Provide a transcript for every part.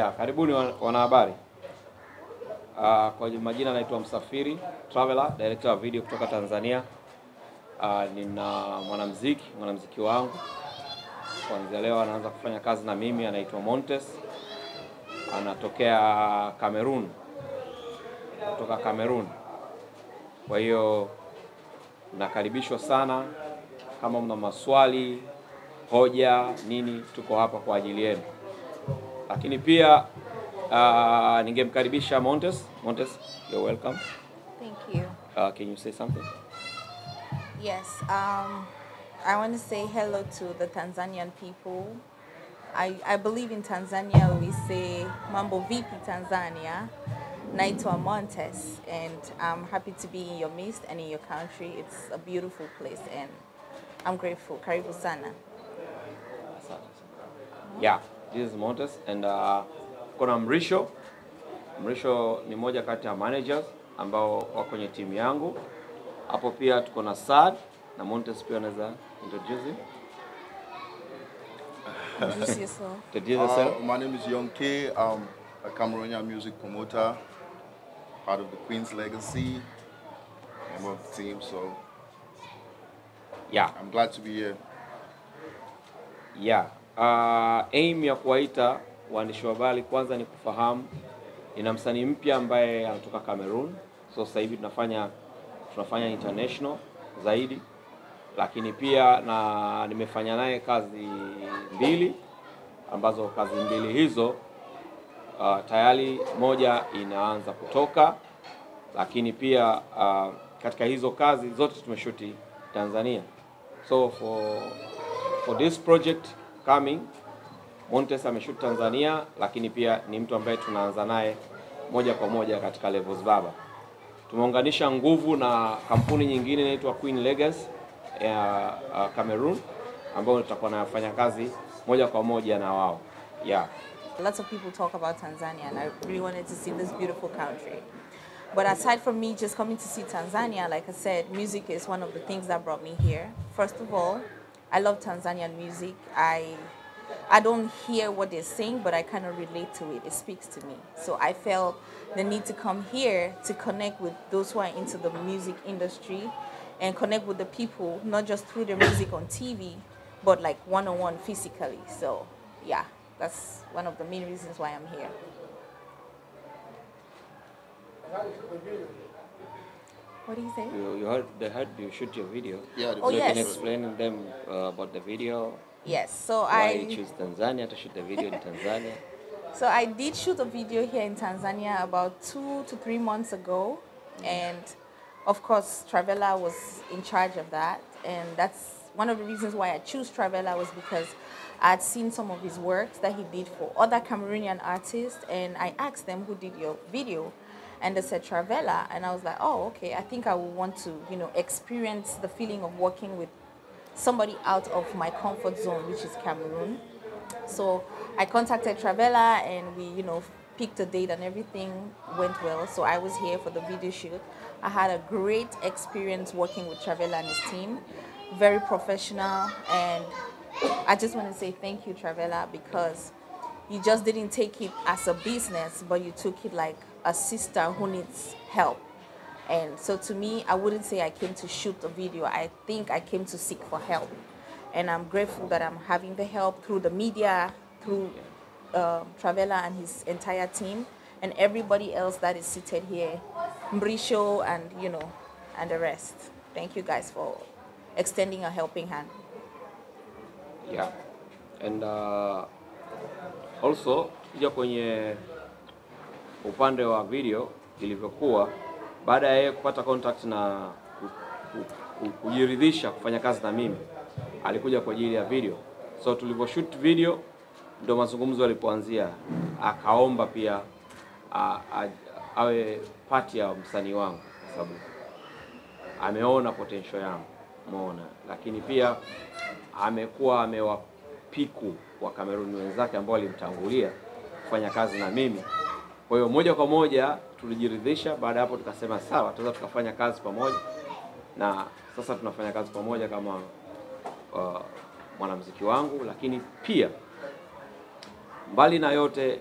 Karibuni wanahabari. Kwa majina naitwa Msafiri Traveler, director wa video kutoka Tanzania. Nina mwanamuziki wangu. Kuanzia leo anaanza kufanya kazi na mimi, anaitwa Montess. Anatokea Cameroon. Kutoka Cameroon. Kwa hiyo nakaribishwa sana. Kama mna maswali, hoja, nini, tuko hapa kwa ajili yenu. Lakini pia ningemkaribisha Montess. Montess, you're welcome. Thank you. Can you say something? Yes, I want to say hello to the Tanzanian people. I believe in Tanzania we say Mambo Vipi Tanzania. Naitwa Montess, and I'm happy to be in your midst and in your country. It's a beautiful place and I'm grateful. Karibu sana. Yeah, this is Montess, and kuna Mrisho. Mrisho ni moja kati ya managers ambao wako kwenye timu yangu. Hapo pia tuko na Sad na Montess pia anaweza introduce him. Introduce yourself. Introduce yourself. My name is Young K. I'm a Cameroonian music promoter, part of the Queen's Legacy, member of the team, so yeah, I'm glad to be here. Yeah. Aim ya kuwaita waandishi wa habari kwanza ni kufahamu ina msanii mpya ambaye anatoka Cameroon. So sasa hivi tunafanya international zaidi, lakini pia na nimefanya naye kazi mbili, ambazo kazi mbili hizo tayari moja inaanza kutoka, lakini pia katika hizo kazi zote tumeshuti Tanzania. So for this project coming, Montess ameshoot Tanzania, lakini pia ni mtu ambaye tunaanza naye moja kwa moja katika levels baba. Tumeunganisha nguvu na kampuni nyingine inaitwa Queen Legacy ya Cameroon, ambao tutakuwa nafanya kazi moja kwa moja na wao. Yeah. Lots of people talk about Tanzania, and I really wanted to see this beautiful country. But aside from me just coming to see Tanzania, like I said, music is one of the things that brought me here. First of all, I love Tanzanian music. I don't hear what they're saying, but I kind of relate to it. It speaks to me. So I felt the need to come here to connect with those who are into the music industry and connect with the people, not just through the music on TV, but like one-on-one physically. So yeah, that's one of the main reasons why I'm here. What do you say? They heard you shoot your video. Yeah, Oh, so yes. you can explain them about the video. Yes, so Why you choose Tanzania to shoot the video in Tanzania? So I did shoot a video here in Tanzania about 2 to 3 months ago, and of course Travella was in charge of that, and that's one of the reasons why I chose Travella, was because I had seen some of his works that he did for other Cameroonian artists, and I asked them, who did your video? And they said Travella, and I was like, oh, okay, I think I would want to, experience the feeling of working with somebody out of my comfort zone, which is Cameroon. So I contacted Travella, and we, picked a date, and everything went well. So I was here for the video shoot. I had a great experience working with Travella and his team, very professional, and I just want to say thank you, Travella, because you just didn't take it as a business, but you took it like a sister who needs help. And so to me, I wouldn't say I came to shoot a video. I think I came to seek for help. And I'm grateful that I'm having the help through the media, through Travella and his entire team, and everybody else that is seated here, Mrisho and, and the rest. Thank you guys for extending a helping hand. Yeah. And also, kija kwenye upande wa video ilivyokuwa, baada ya yeye kupata contact na kujiridhisha kufanya kazi na mimi, alikuja kwa ajili ya video. So tulivyoshoot video ndo mazungumzo yalipoanzia. Akaomba pia awe part ya msanii wangu, kwa sababu ameona potential yangu, umeona. Lakini pia amekuwa amewapiku wa Cameroon wenzake ambao walimtangulia kufanya kazi na mimi. Kwa hiyo moja kwa moja tulijiridhisha. Baada hapo tukasema sawa, tunaweza tukafanya kazi pamoja, na sasa tunafanya kazi pamoja kama mwanamuziki wangu. Lakini pia mbali na yote,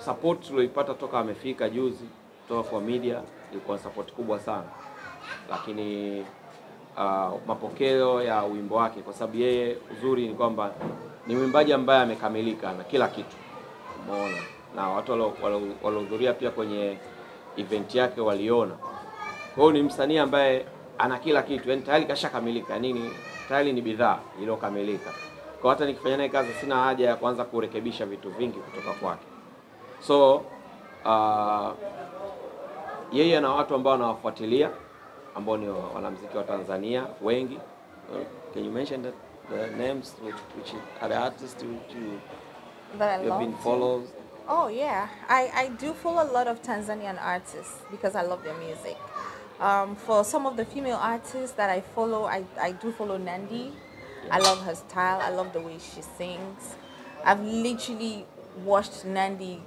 support tulioipata toka amefika juzi kutoka kwa media ilikuwa support kubwa sana, lakini mapokeo ya wimbo wake, kwa sababu yeye uzuri ni kwamba ni mwimbaji ambaye amekamilika na kila kitu, umeona, na watu waliohudhuria pia kwenye event yake waliona. Kwa hiyo ni msanii ambaye ana kila kitu, yani tayari kashakamilika, nini tayari ni bidhaa iliyokamilika. Kwa hata nikifanya naye kazi sina haja ya kuanza kurekebisha vitu vingi kutoka kwake. So yeye na watu ambao wanawafuatilia ambao ni wanamuziki wa Tanzania wengi. Can you mention the names which are the artists that you've been followed? Oh yeah, I do follow a lot of Tanzanian artists because I love their music. For some of the female artists that I follow, I do follow Nandy. I love her style. I love the way she sings. I've literally watched Nandy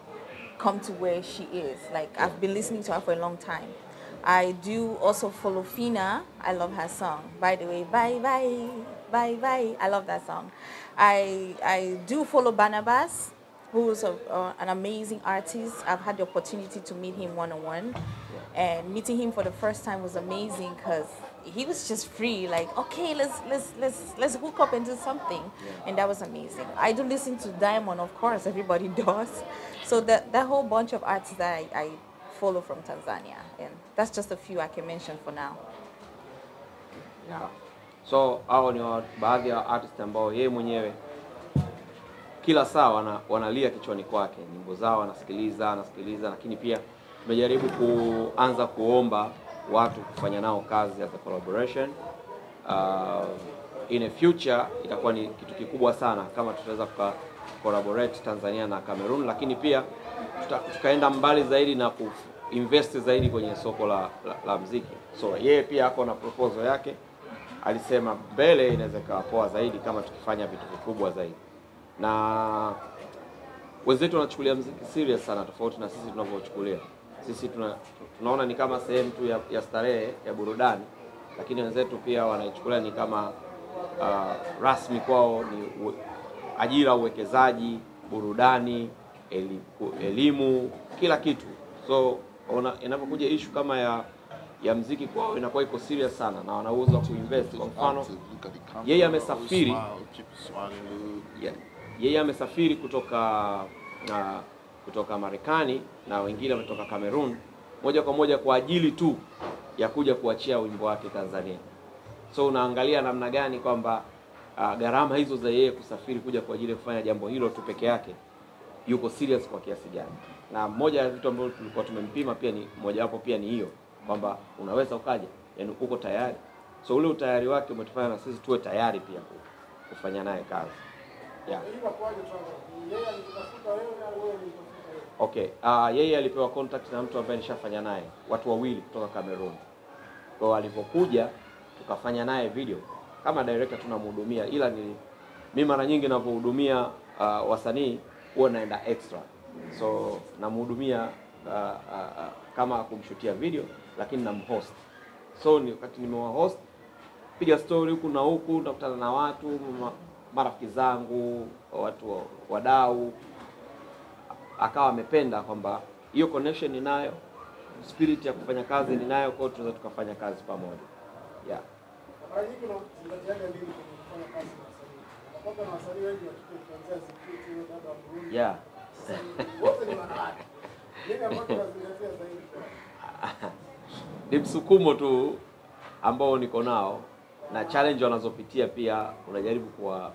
come to where she is. Like, I've been listening to her for a long time. I do also follow Phina. I love her song. By the way, bye bye, bye bye. I love that song. I do follow BARNABA, who is an amazing artist. I've had the opportunity to meet him one-on-one. And meeting him for the first time was amazing because he was just free, like, okay, let's hook up and do something. And that was amazing. I do listen to Diamond, of course, everybody does. So that whole bunch of artists that I follow from Tanzania, and that's just a few I can mention for now. Yeah. So hao ni baadhi ya artists ambao yeye mwenyewe kila saa wanalia kichwani kwake, nyimbo zao anasikiliza, lakini pia tumejaribu kuanza kuomba watu kufanya nao kazi as a collaboration. In a future itakuwa ni kitu kikubwa sana kama tutaweza collaborate Tanzania na Cameroon, lakini pia tukaenda mbali zaidi na kuinvest zaidi kwenye soko la muziki. So yeye pia ako na proposal yake, alisema mbele inaweza kuwa poa zaidi kama tukifanya vitu vikubwa zaidi. Na wenzetu wanachukulia muziki serious sana, tofauti na sisi tunavyochukulia. Sisi tunaona ni kama sehemu tu ya starehe, ya burudani, lakini wenzetu pia wanaichukulia ni kama rasmi kwao, ni ajira, uwekezaji, burudani, elimu, kila kitu. So inapokuja issue kama ya muziki kwao inakuwa iko serious sana na wana uwezo wa kuinvest. Kwa mfano, yeye amesafiri, yeye amesafiri kutoka Marekani na wengine wametoka Cameroon moja kwa moja kwa ajili tu ya kuja kuachia wimbo wake Tanzania. So unaangalia namna gani kwamba gharama hizo za yeye kusafiri kuja kwa ajili ya kufanya jambo hilo tu peke yake, yuko serious kwa kiasi gani. Na moja ya vitu ambavyo tulikuwa tumempima pia ni mojawapo pia ni hiyo kwamba unaweza ukaja, yani uko tayari. So ule utayari wake umetufanya na sisi tuwe tayari pia kufanya naye kazi. Yeah. Okay, yeye alipewa contact na mtu ambaye nishafanya naye, watu wawili kutoka Cameroon. Kwa hiyo alipokuja tukafanya naye video kama director tunamhudumia, ila mimi mara nyingi ninapohudumia wasanii huwa naenda extra. So namhudumia kama kumshutia video, lakini namhost. So wakati nimewahost, piga story huku na huku, nakutana na watu, marafiki zangu, watu wadau, akawa amependa kwamba hiyo connection ninayo, spirit ya kufanya kazi ninayo, kwa tunaweza tukafanya kazi pamoja. Yeah. Yeah. Ni msukumo tu ambao niko nao na challenge wanazopitia pia unajaribu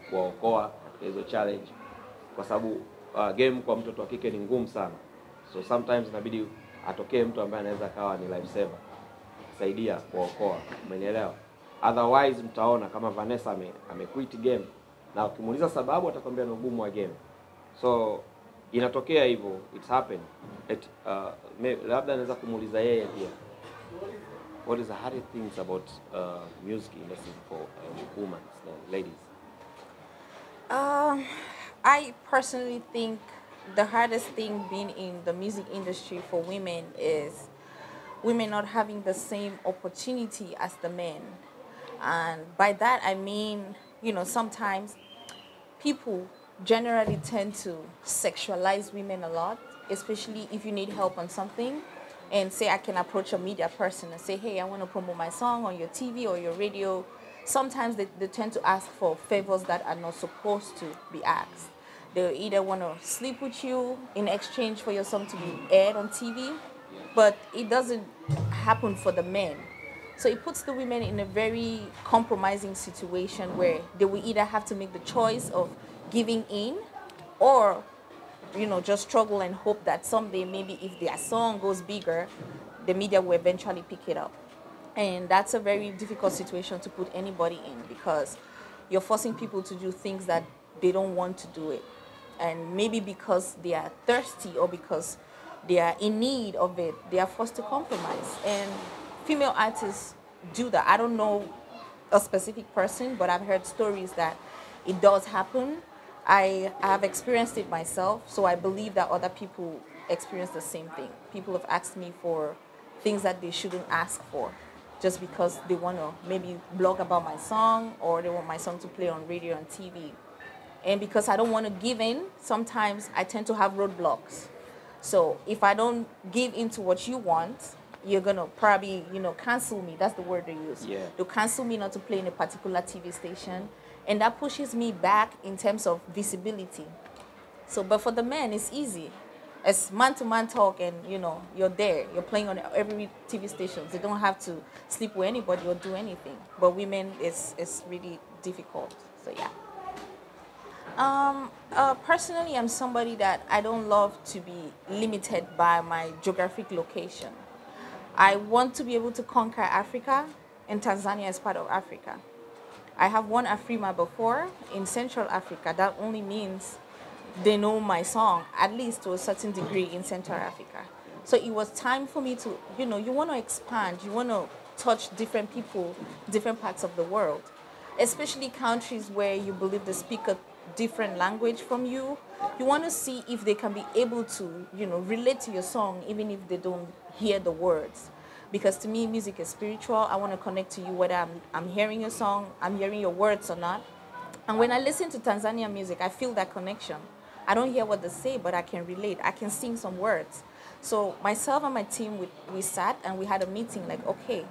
kuwaokoa katika hizo challenge, kwa sababu game kwa mtoto wa kike ni ngumu sana. So sometimes inabidi atokee mtu ambaye anaweza kawa ni life saver, saidia kuokoa, umenielewa? Otherwise mtaona kama Vanessa amequit game na ukimuuliza sababu atakwambia ni ugumu wa game. So inatokea hivyo, it's happened. Labda naweza kumuuliza yeye pia, what is the hardest things about music industry for women, ladies? I personally think the hardest thing being in the music industry for women is women not having the same opportunity as the men. And by that I mean, sometimes people generally tend to sexualize women a lot, especially if you need help on something. And say I can approach a media person and say, hey, I want to promote my song on your TV or your radio. Sometimes they tend to ask for favors that are not supposed to be asked. They'll either want to sleep with you in exchange for your song to be aired on TV, but it doesn't happen for the men. So it puts the women in a very compromising situation where they will either have to make the choice of giving in, or just struggle and hope that someday maybe if their song goes bigger, the media will eventually pick it up. And that's a very difficult situation to put anybody in, because you're forcing people to do things that they don't want to do it. And maybe because they are thirsty or because they are in need of it, they are forced to compromise. And female artists do that. I don't know a specific person, but I've heard stories that it does happen. I have experienced it myself, so I believe that other people experience the same thing. People have asked me for things that they shouldn't ask for, just because they want to maybe blog about my song, or they want my song to play on radio and TV. And because I don't want to give in, sometimes I tend to have roadblocks. So if I don't give in to what you want, you're going to probably, cancel me. That's the word they use. Yeah. They'll cancel me not to play in a particular TV station. And that pushes me back in terms of visibility. So, but for the men, it's easy. It's man-to-man talk, and, you're there. You're playing on every TV station. They don't have to sleep with anybody or do anything. But women, it's really difficult. So, yeah. Personally, I'm somebody that I don't love to be limited by my geographic location. I want to be able to conquer Africa, and Tanzania is part of Africa. I have won Afrima before in Central Africa. That only means they know my song, at least to a certain degree, in Central Africa. So it was time for me to, you want to expand, you want to touch different people, different parts of the world, especially countries where you believe they speak a different language from you. You want to see if they can be able to, relate to your song, even if they don't hear the words. Because to me, music is spiritual. I want to connect to you whether I'm hearing your song, I'm hearing your words or not. And when I listen to Tanzanian music, I feel that connection. I don't hear what they say, but I can relate. I can sing some words. So myself and my team, we sat and we had a meeting like, okay,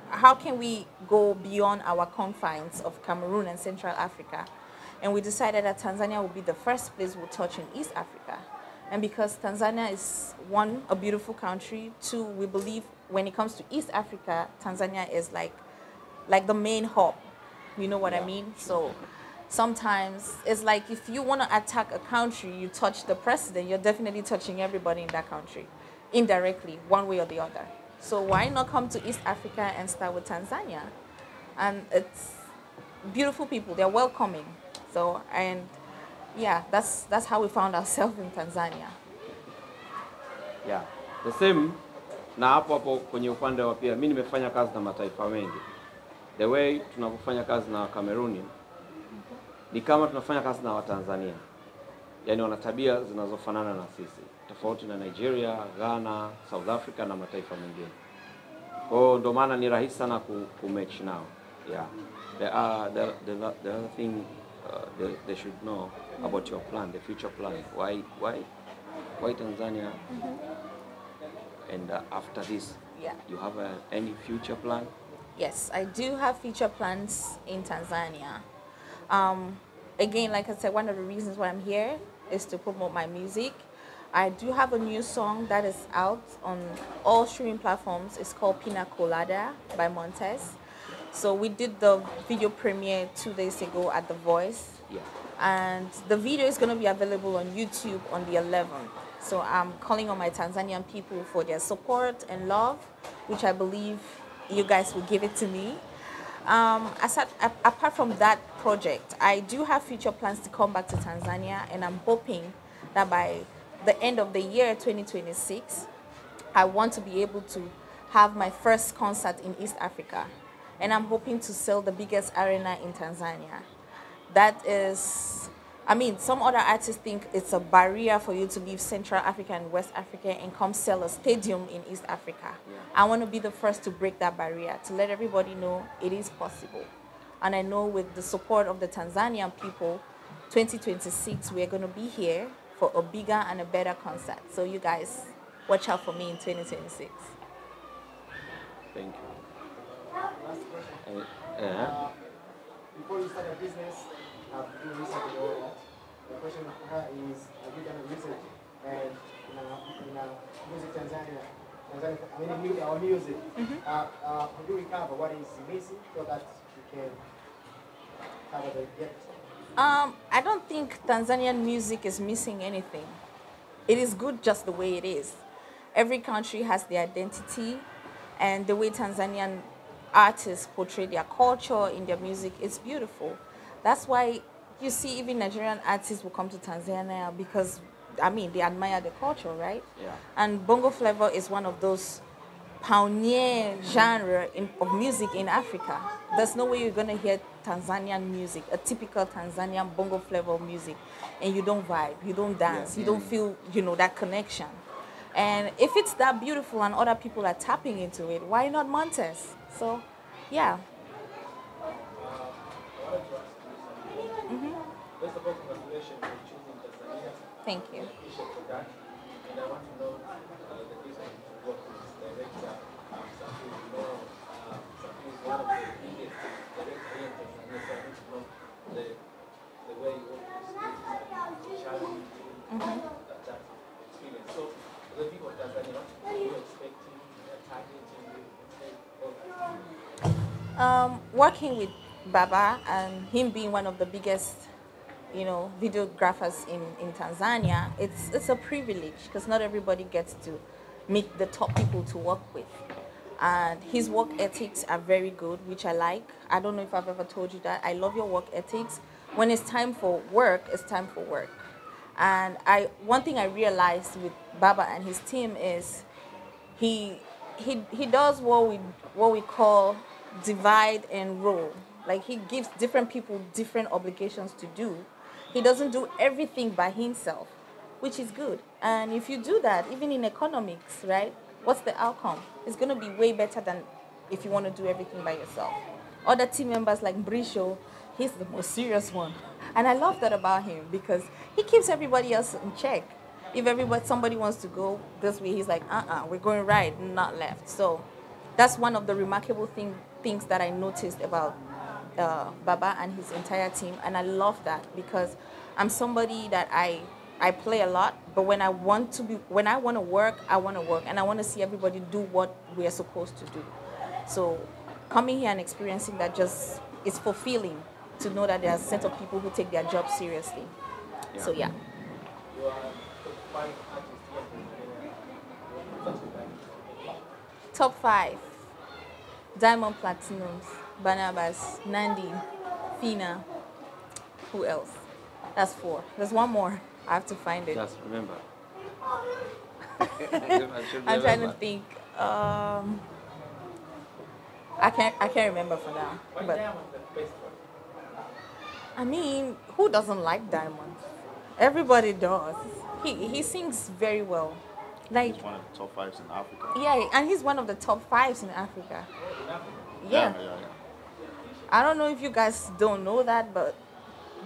how can we go beyond our confines of Cameroon and Central Africa? And we decided that Tanzania would be the first place we'll touch in East Africa. And because Tanzania is, one, a beautiful country, two, we believe when it comes to East Africa, Tanzania is like the main hub. You know what I mean? So sometimes it's like if you want to attack a country, you touch the president, you're definitely touching everybody in that country, indirectly, one way or the other. So why not come to East Africa and start with Tanzania? And it's beautiful people, they're welcoming. So, and yeah, that's how we found ourselves in Tanzania. Yeah, the same. Na hapo kwenye upande wa pia, mimi nimefanya kazi na mataifa mengi. The way tunapofanya kazi na Cameroon ni kama tunafanya kazi na Watanzania. Yaani wana tabia zinazofanana na sisi. Tofauti na Nigeria, Ghana, South Africa na mataifa mengine. Kwa hiyo ndo maana ni rahisi sana ku match nao. Yeah. The other thing they should know about your plan, the future plan. Why Tanzania? And after this, Yeah. you have any future plan? Yes, I do have future plans in Tanzania. Again, like I said, one of the reasons why I'm here is to promote my music. I do have a new song that is out on all streaming platforms. It's called Pina Colada by Montess. So we did the video premiere 2 days ago at The Voice. Yeah. And the video is going to be available on YouTube on the 11th. So I'm calling on my Tanzanian people for their support and love, which I believe you guys will give it to me. Apart from that project, I do have future plans to come back to Tanzania, and I'm hoping that by the end of the year 2026, I want to be able to have my first concert in East Africa. And I'm hoping to sell the biggest arena in Tanzania. That is, some other artists think it's a barrier for you to leave Central Africa and West Africa and come sell a stadium in East Africa. Yeah. I want to be the first to break that barrier, to let everybody know it is possible. And I know with the support of the Tanzanian people, 2026, we're going to be here for a bigger and a better concert. So you guys watch out for me in 2026. Thank you. Last question. Before you start a business, you research and all that. The question is, have you done a research and in music Tanzania, our music, how do we cover what is missing so that we can cover the gap? I don't think Tanzanian music is missing anything. It is good just the way it is. Every country has their identity, and the way Tanzanian artists portray their culture in their music is beautiful. That's why you see even Nigerian artists will come to Tanzania because, I mean, they admire the culture, right? Yeah. And bongo flava is one of those pioneer genre of music in Africa. There's no way you're going to hear Tanzanian music, a typical Tanzanian bongo flava music, and you don't vibe, you don't dance, you don't feel, that connection. And if it's that beautiful and other people are tapping into it, why not Montess? So, yeah. First of all, congratulations for choosing Tanzania. Thank you. Appreciate for that. And I want to know the reason to work with director Safi. Safi is one of the biggest directors here in Tanzania, so I need to know the way you work with students, challenging that experience. So, the people of Tanzania, what are you expecting, targeting, Working with Baba and him being one of the biggest, videographers in Tanzania, it's a privilege because not everybody gets to meet the top people to work with. And his work ethics are very good, which I like. I don't know if I've ever told you that. I love your work ethics. When it's time for work, it's time for work. And one thing I realized with Baba and his team is he does what we call divide and rule. Like he gives different people different obligations to do. He doesn't do everything by himself, which is good. And if you do that, even in economics, right, what's the outcome? It's going to be way better than if you want to do everything by yourself. Other team members like Brisho, he's the most serious one. And I love that about him because he keeps everybody else in check. If somebody wants to go this way, he's like, we're going right, not left. So that's one of the remarkable things that I noticed about Baba and his entire team, and I love that because I'm somebody that I play a lot, but when I want to work, I want to work, and I want to see everybody do what we are supposed to do. So coming here and experiencing that just is fulfilling to know that there are a set of people who take their job seriously. Yeah. So yeah. you are top 5 artists here in Tanzania. Top 5: Diamond Platinums, BARNABA, Nandy, PHINA. Who else? That's 4. There's one more. I have to find it. Just remember. I'm trying to think. I can't remember for now. Why But Diamond the best one? I mean, who doesn't like Diamond? Everybody does. He sings very well. Like He's one of the top 5s in Africa. yeah, and he's one of the top 5s in Africa. In Africa? Yeah. Yeah. I don't know if you guys don't know that, but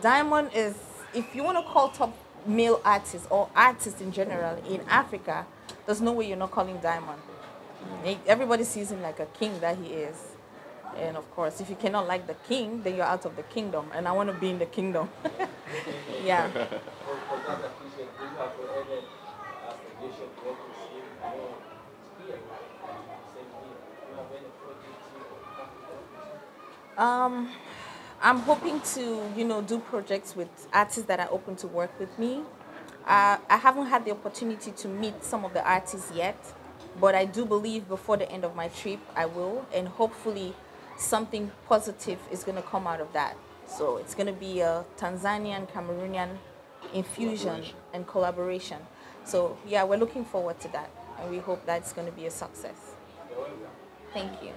Diamond is, if you want to call top male artists or artists in general in Africa, there's no way you're not calling Diamond. Everybody sees him like a king that he is. And of course, if you cannot like the king, then you're out of the kingdom. And I want to be in the kingdom. Yeah. For that appreciate, do you have any suggestion to work with him? I know it's here, same here. Do you have any projects here? I'm hoping to, do projects with artists that are open to work with me. I haven't had the opportunity to meet some of the artists yet, but I do believe before the end of my trip, I will. And hopefully something positive is going to come out of that. So it's going to be a Tanzanian, Cameroonian infusion and collaboration. So yeah, we're looking forward to that. And we hope that's going to be a success. Thank you.